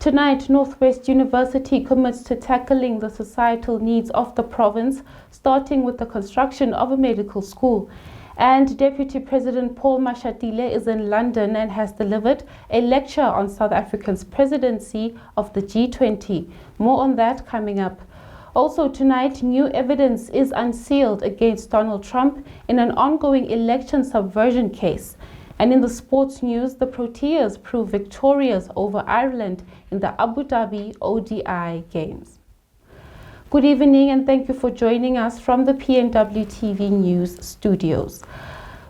Tonight, Northwest University commits to tackling the societal needs of the province, starting with the construction of a medical school. And Deputy President Paul Mashatile is in London and has delivered a lecture on South Africa's presidency of the G20. More on that coming up. Also tonight, new evidence is unsealed against Donald Trump in an ongoing election subversion case. And in the sports news, the Proteas prove victorious over Ireland in the Abu Dhabi ODI Games. Good evening and thank you for joining us from the PNW TV News studios.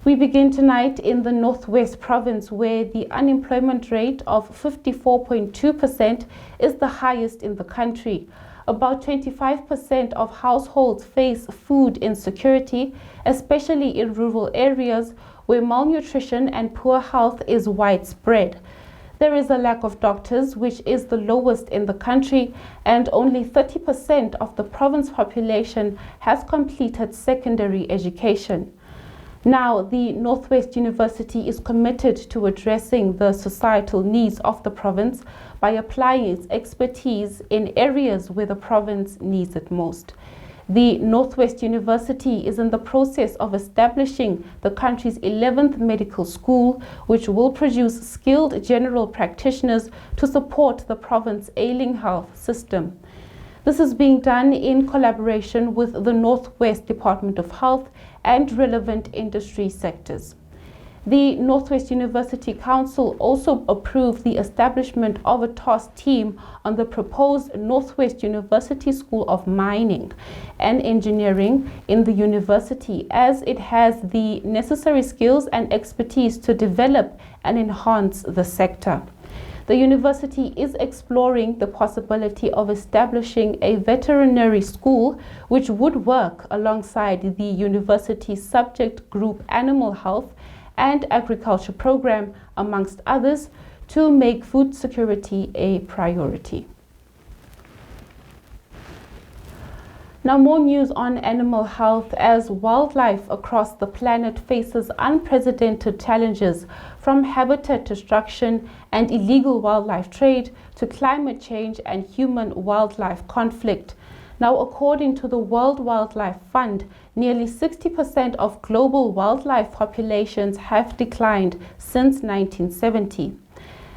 We begin tonight in the Northwest Province, where the unemployment rate of 54.2% is the highest in the country. About 25% of households face food insecurity, especially in rural areas where malnutrition and poor health is widespread. There is a lack of doctors, which is the lowest in the country, and only 30% of the province population has completed secondary education. Now, the Northwest University is committed to addressing the societal needs of the province by applying its expertise in areas where the province needs it most. The Northwest University is in the process of establishing the country's 11th medical school, which will produce skilled general practitioners to support the province's ailing health system. This is being done in collaboration with the Northwest Department of Health and relevant industry sectors. The Northwest University Council also approved the establishment of a task team on the proposed Northwest University School of Mining and Engineering in the university, as it has the necessary skills and expertise to develop and enhance the sector. The university is exploring the possibility of establishing a veterinary school which would work alongside the university's subject group Animal Health and Agriculture program, amongst others, to make food security a priority. Now, more news on animal health, as wildlife across the planet faces unprecedented challenges, from habitat destruction and illegal wildlife trade to climate change and human-wildlife conflict. Now, according to the World Wildlife Fund, nearly 60% of global wildlife populations have declined since 1970.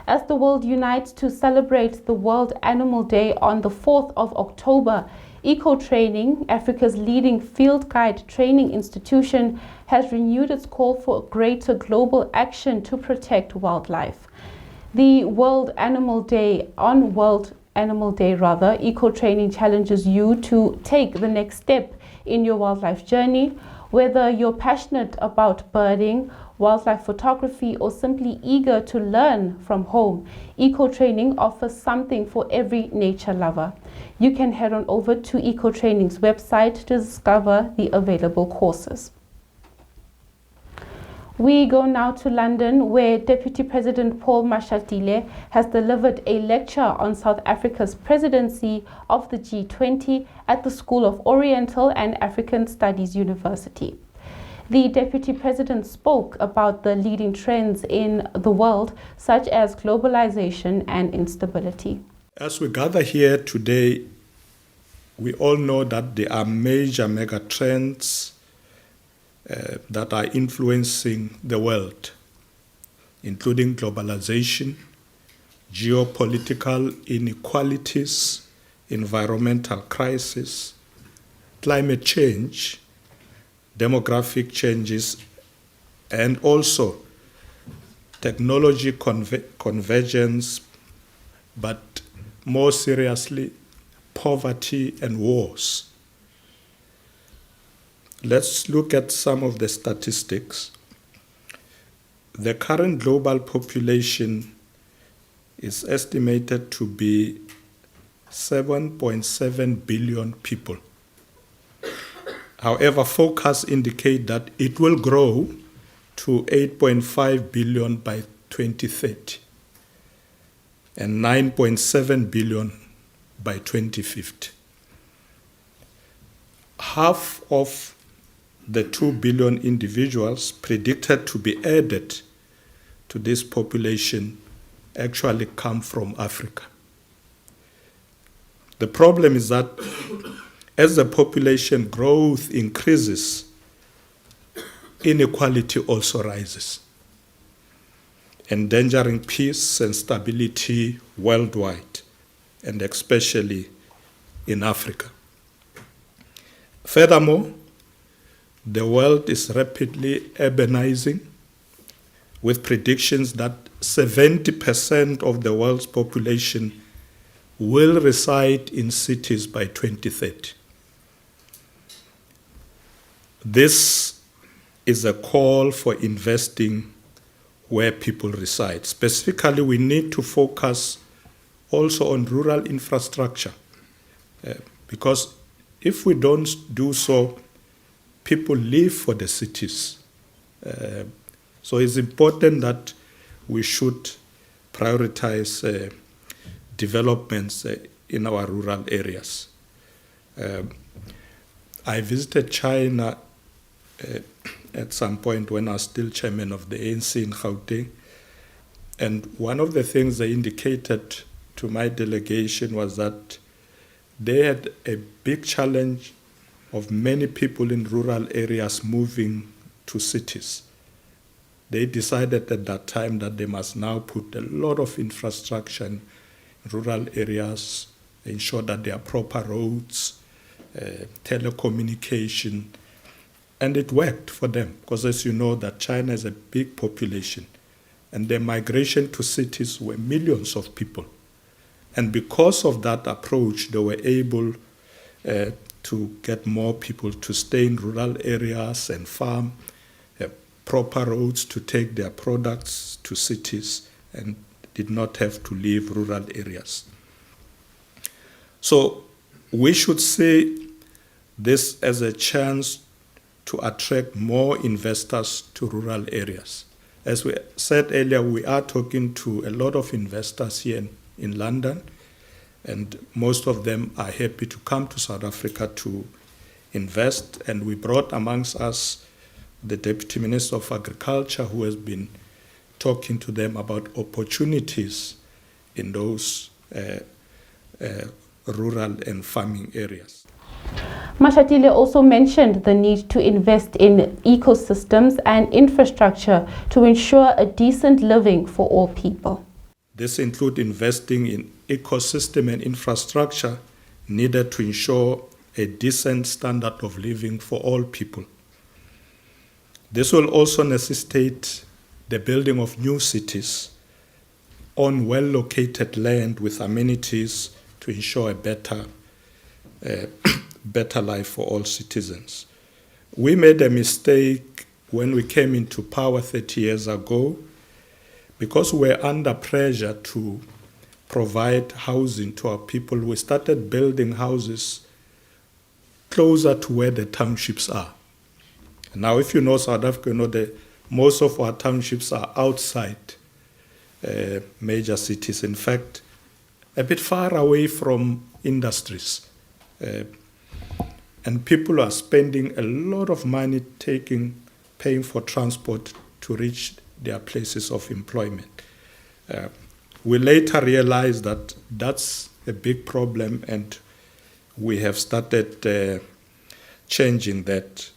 As the world unites to celebrate the World Animal Day on the 4th of October, Eco-Training, Africa's leading field guide training institution, has renewed its call for greater global action to protect wildlife. The World Animal Day Eco-Training challenges you to take the next step in your wildlife journey. Whether you're passionate about birding, wildlife photography, or simply eager to learn from home, Eco-Training offers something for every nature lover. You can head on over to Eco-Training's website to discover the available courses. We go now to London, where Deputy President Paul Mashatile has delivered a lecture on South Africa's presidency of the G20 at the School of Oriental and African Studies University. The Deputy President spoke about the leading trends in the world, such as globalization and instability. As we gather here today, we all know that there are major mega trends that are influencing the world, including globalization, geopolitical inequalities, environmental crisis, climate change, demographic changes, and also technology convergence, but more seriously, poverty and wars. Let's look at some of the statistics. The current global population is estimated to be 7.7 billion people. However, forecasts indicate that it will grow to 8.5 billion by 2030 and 9.7 billion by 2050. Half of the 2 billion individuals predicted to be added to this population actually come from Africa. The problem is that as the population growth increases, inequality also rises, endangering peace and stability worldwide, and especially in Africa. Furthermore, the world is rapidly urbanizing, with predictions that 70% of the world's population will reside in cities by 2030. This is a call for investing where people reside. Specifically, we need to focus also on rural infrastructure, because if we don't do so, people leave for the cities. So it's important that we should prioritize developments in our rural areas. I visited China at some point when I was still chairman of the ANC in Gauteng, and one of the things they indicated to my delegation was that they had a big challenge of many people in rural areas moving to cities. They decided at that time that they must now put a lot of infrastructure in rural areas, ensure that there are proper roads, telecommunication, and it worked for them, because as you know that China is a big population, and their migration to cities were millions of people. And because of that approach, they were able to get more people to stay in rural areas and farm, proper roads to take their products to cities, and did not have to leave rural areas. So we should see this as a chance to attract more investors to rural areas. As we said earlier, we are talking to a lot of investors here in London, and most of them are happy to come to South Africa to invest. And we brought amongst us the Deputy Minister of Agriculture, who has been talking to them about opportunities in those rural and farming areas. Mashatile also mentioned the need to invest in ecosystems and infrastructure to ensure a decent living for all people. This includes investing in ecosystem and infrastructure needed to ensure a decent standard of living for all people. This will also necessitate the building of new cities on well-located land with amenities to ensure a better life for all citizens. We made a mistake when we came into power 30 years ago, because we were under pressure to provide housing to our people. We started building houses closer to where the townships are. Now, if you know South Africa, you know that most of our townships are outside major cities. In fact, a bit far away from industries. And people are spending a lot of money paying for transport to reach their places of employment. We later realized that that's a big problem, and we have started changing that.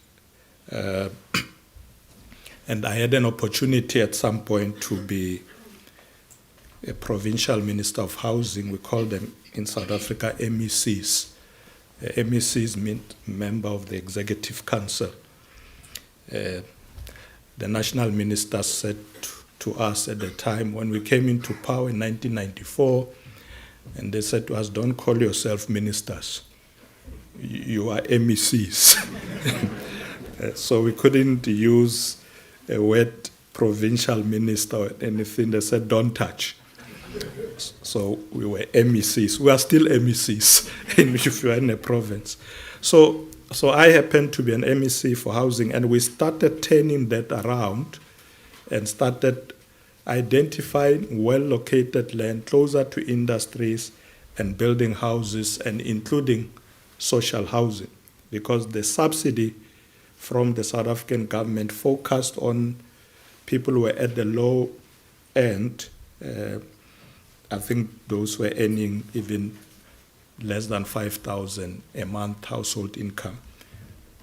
And I had an opportunity at some point to be a provincial minister of housing. We call them in South Africa MECs. MECs mean member of the Executive Council. The national minister said to us at the time when we came into power in 1994, and they said to us, "Don't call yourself ministers. You are MECs." So we couldn't use a word provincial minister or anything. They said, "Don't touch." So we were MECs. We are still MECs if you are in a province. So I happened to be an MEC for housing, and we started turning that around and started identifying well-located land closer to industries and building houses, and including social housing, because the subsidy from the South African government focused on people who were at the low end. I think those were earning even less than 5,000 a month household income.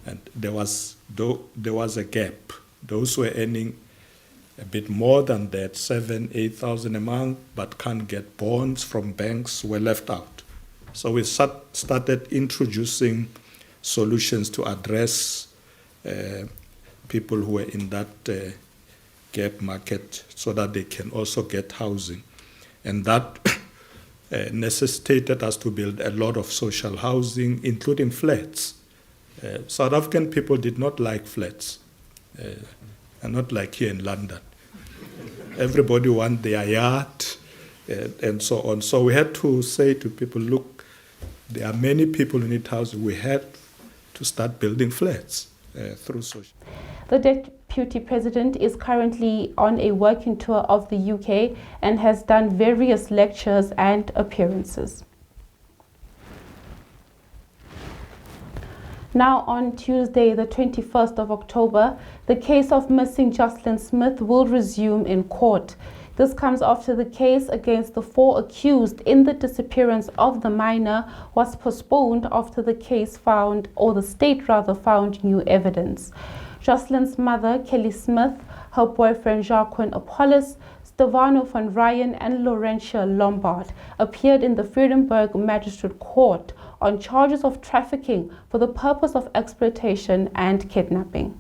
And there was a gap. Those who were earning a bit more than that, 7,000, 8,000 a month, but can't get bonds from banks, were left out. So we started introducing solutions to address people who were in that gap market so that they can also get housing. And that necessitated us to build a lot of social housing, including flats. South African people did not like flats, and not like here in London. Everybody wanted their yard and so on. So we had to say to people, look, there are many people who need housing. We had to start building flats through social. The Deputy President is currently on a working tour of the UK and has done various lectures and appearances. Now on Tuesday, the 21st of October, the case of missing Joshlin Smith will resume in court. This comes after the case against the 4 accused in the disappearance of the minor was postponed after the state found new evidence. Joshlin's mother, Kelly Smith, her boyfriend Jacqueline Apollos, Stefano van Ryan and Laurentia Lombard appeared in the Vredenburg Magistrate Court on charges of trafficking for the purpose of exploitation and kidnapping.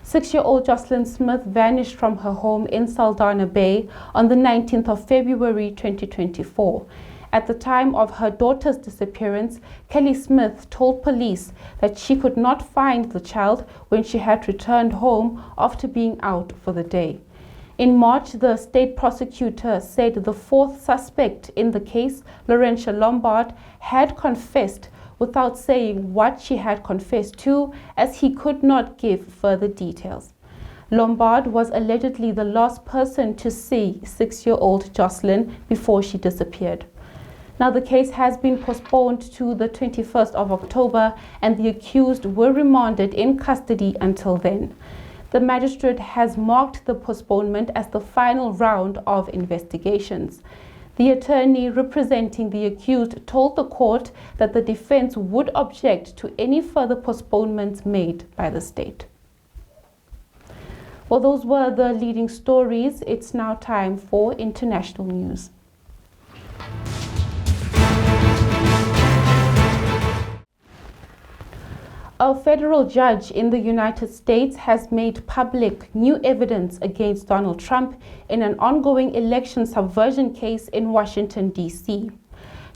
6-year-old Joshlin Smith vanished from her home in Saldanha Bay on the 19th of February 2024. At the time of her daughter's disappearance, Kelly Smith told police that she could not find the child when she had returned home after being out for the day. In March, the state prosecutor said the 4th suspect in the case, Laurentia Lombard, had confessed without saying what she had confessed to, as he could not give further details. Lombard was allegedly the last person to see 6-year-old Joshlin before she disappeared. Now the case has been postponed to the 21st of October and the accused were remanded in custody until then. The magistrate has marked the postponement as the final round of investigations. The attorney representing the accused told the court that the defense would object to any further postponements made by the state. Well, those were the leading stories. It's now time for international news. A federal judge in the United States has made public new evidence against Donald Trump in an ongoing election subversion case in Washington, D.C.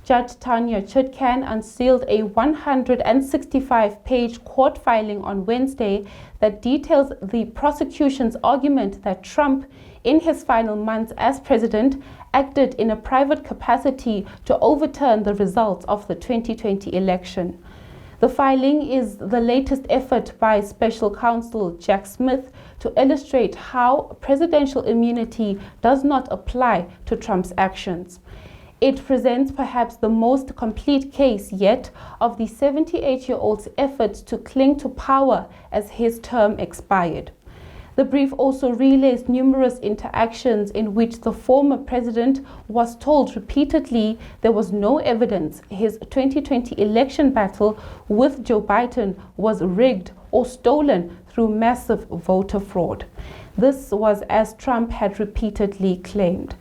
Judge Tanya Chutkan unsealed a 165-page court filing on Wednesday that details the prosecution's argument that Trump, in his final months as president, acted in a private capacity to overturn the results of the 2020 election. The filing is the latest effort by Special Counsel Jack Smith to illustrate how presidential immunity does not apply to Trump's actions. It presents perhaps the most complete case yet of the 78-year-old's efforts to cling to power as his term expired. The brief also relays numerous interactions in which the former president was told repeatedly there was no evidence his 2020 election battle with Joe Biden was rigged or stolen through massive voter fraud. This was as Trump had repeatedly claimed.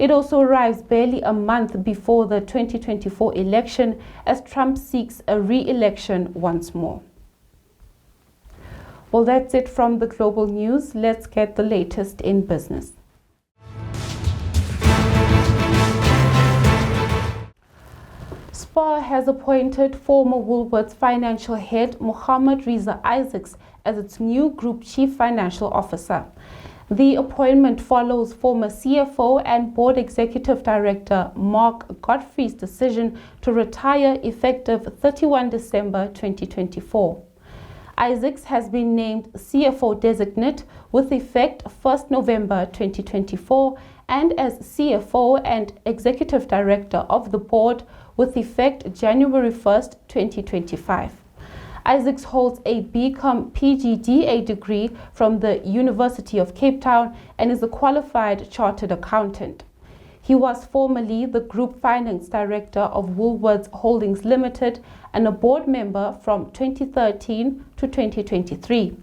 It also arrives barely a month before the 2024 election as Trump seeks a re-election once more. Well, that's it from the global news. Let's get the latest in business. SPAR has appointed former Woolworths financial head Mohammed Reza Isaacs as its new Group Chief Financial Officer. The appointment follows former CFO and Board Executive Director Mark Godfrey's decision to retire effective 31 December 2024. Isaacs has been named CFO designate with effect 1st November 2024 and as CFO and Executive Director of the Board with effect January 1st, 2025. Isaacs holds a BCom PGDA degree from the University of Cape Town and is a qualified chartered accountant. He was formerly the Group Finance Director of Woolworths Holdings Limited and a board member from 2013 to 2023.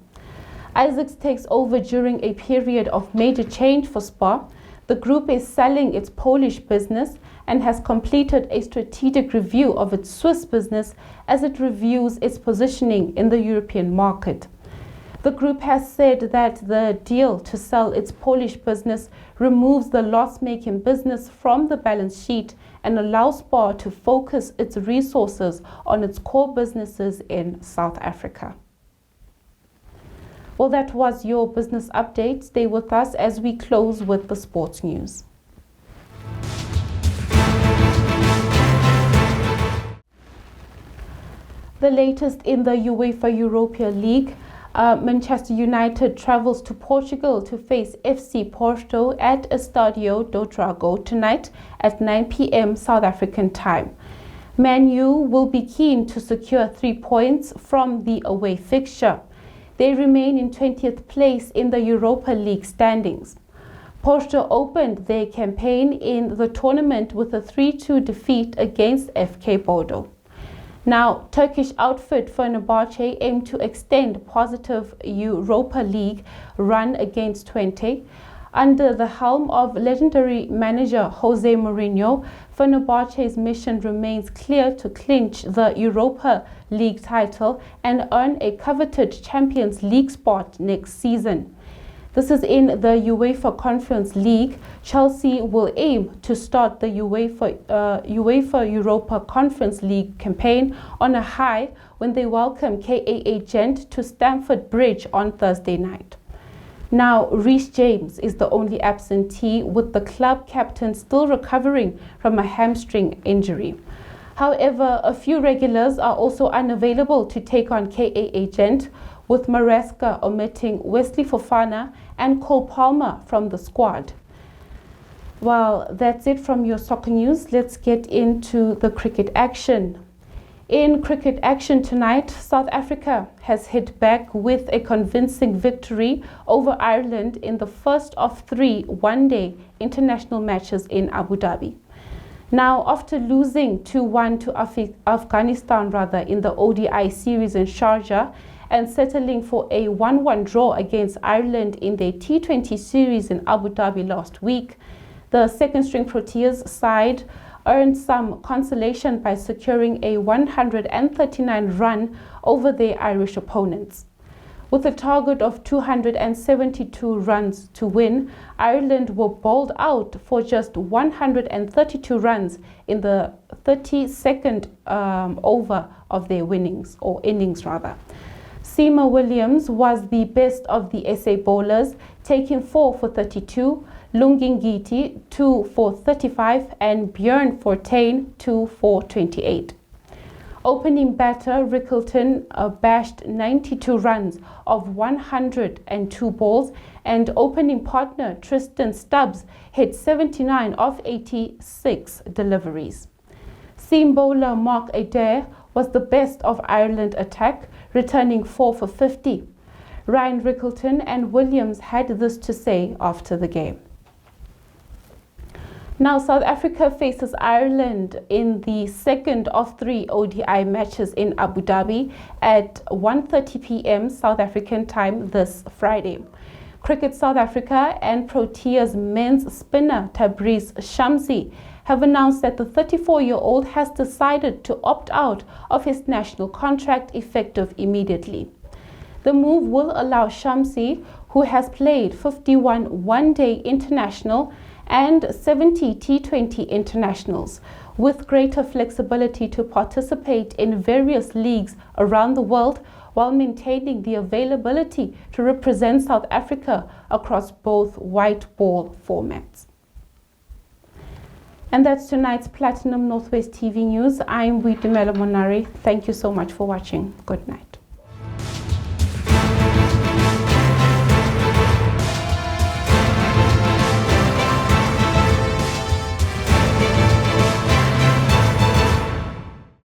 Isaacs takes over during a period of major change for SPAR. The group is selling its Polish business and has completed a strategic review of its Swiss business as it reviews its positioning in the European market. The group has said that the deal to sell its Polish business removes the loss-making business from the balance sheet and allows SPAR to focus its resources on its core businesses in South Africa. Well, that was your business update. Stay with us as we close with the sports news. The latest in the UEFA Europa League, Manchester United travels to Portugal to face FC Porto at Estádio do Dragão tonight at 9 p.m. South African time. Man U will be keen to secure 3 points from the away fixture. They remain in 20th place in the Europa League standings. Porto opened their campaign in the tournament with a 3-2 defeat against FK Bodo. Now, Turkish outfit Fenerbahce aim to extend positive Europa League run against Twente. Under the helm of legendary manager Jose Mourinho, Fenerbahce's mission remains clear to clinch the Europa League title and earn a coveted Champions League spot next season. This is in the UEFA Conference League. Chelsea will aim to start the UEFA Europa Conference League campaign on a high when they welcome KAA Gent to Stamford Bridge on Thursday night. Now, Reece James is the only absentee, with the club captain still recovering from a hamstring injury. However, a few regulars are also unavailable to take on KAA Gent, with Maresca omitting Wesley Fofana and Cole Palmer from the squad. Well, that's it from your soccer news. Let's get into the cricket action. In cricket action tonight, South Africa has hit back with a convincing victory over Ireland in the first of 3 one-day international matches in Abu Dhabi. Now, after losing 2-1 to Afghanistan in the ODI series in Sharjah and settling for a 1-1 draw against Ireland in their T20 series in Abu Dhabi last week, the second-string Proteas side earned some consolation by securing a 139 run over their Irish opponents. With a target of 272 runs to win, Ireland were bowled out for just 132 runs in the 32nd over of their innings. Seema Williams was the best of the SA bowlers, taking 4 for 32, Lungi Ngiti 2 for 35 and Björn Fortuin 2 for 28. Opening batter Rickleton bashed 92 runs of 102 balls, and opening partner Tristan Stubbs hit 79 of 86 deliveries. Seam bowler Mark Adair was the best of Ireland attack, returning 4 for 50. Ryan Rickleton and Williams had this to say after the game. Now, South Africa faces Ireland in the second of 3 ODI matches in Abu Dhabi at 1:30 p.m. South African time this Friday. Cricket South Africa and Proteas men's spinner Tabriz Shamsi have announced that the 34-year-old has decided to opt out of his national contract effective immediately. The move will allow Shamsi, who has played 51 one-day international and 70 T20 internationals, with greater flexibility to participate in various leagues around the world while maintaining the availability to represent South Africa across both white ball formats. And that's tonight's Platinum Northwest TV News. I'm Boitumelo Monare. Thank you so much for watching. Good night.